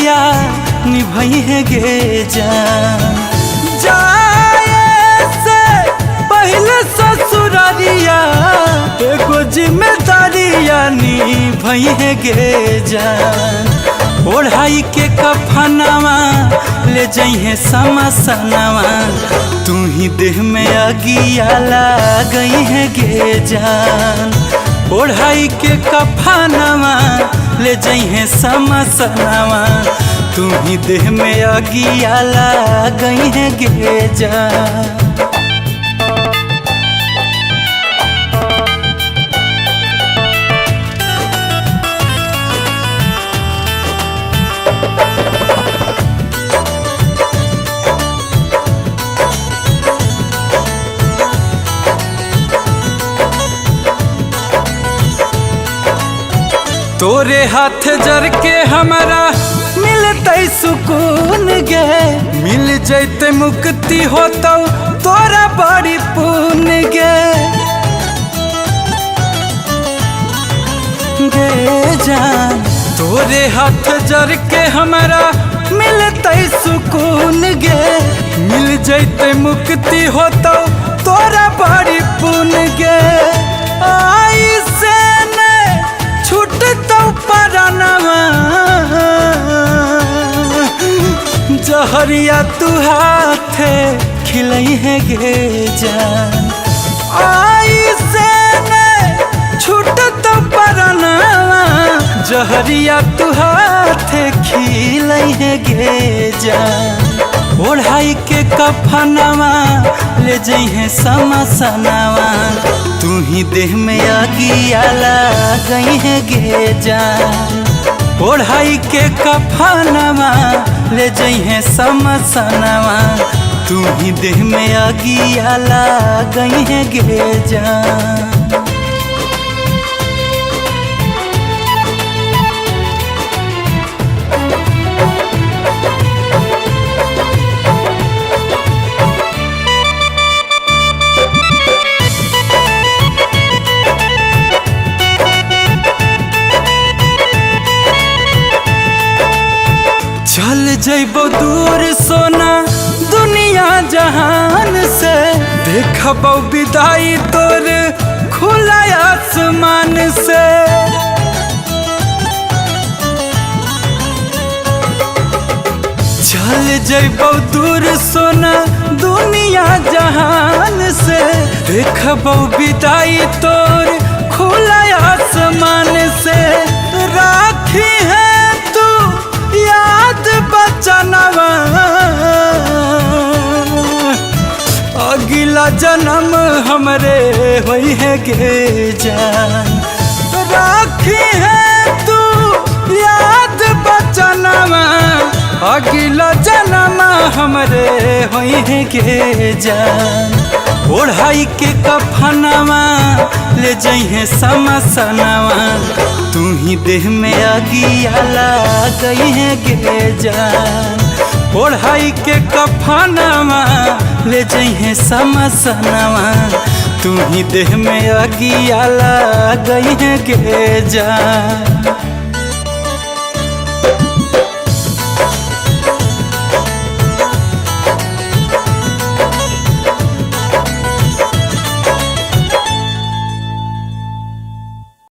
बतिया निभई है गे जान। जाए से पहले ससुरारिया एगो जिम्मेदारिया निभई है गे जान। ओढ़ाई के कफनवा ले जइहे समसनवा तू ही देह में अगिया गई है गे जान। ओढ़ाई के कफनवा ले जइहे समसनवा तू ही देह में अगिया गई है गे जान। तोरे हाथ जर के हमारा मिलते सुकून गे। मिल जैते मुक्ति होता तोरा बड़ी पुण्य गे जान। तोरे हाथ जर के हमारा मिलते सुकून गे। मिल जैते मुक्ति होता तोरा बड़ी पुण्य गे। आई से छूट तो परनवा जहरिया तू हाथे खिलई है गे जान। आई से छूट तो परनवा जहरिया तू हाथे खिलई है गे जान। ओढ़ाई के कफनवा ले जइहे समसनवा तू ही देह में अगिया गई है गे जान। ओढ़ाई के कफनवा ले जइहे समसनवा तू ही देह में अगिया गई है गे जान। चल जइबो दूर सोना दुनिया जहान से। देखबो विदाई तोर खुला आसमान से। चल जइबो दूर सोना दुनिया जहान से। देखबो विदाई तोर खुला आसमान से। राखी है याद बचनवा अगला जन्म हमरे होई है गे जान। राखी है तू याद बचनवा अगला जन्म हमरे होई है गे जान। ओढ़ाई के कफनवा ले जइहे समसनवा तू ही देह में अगिया गई है गे जान। ओढ़ाई के कफनवा ले जइहे समसनवा तू ही देह में अगिया गई है गे जान।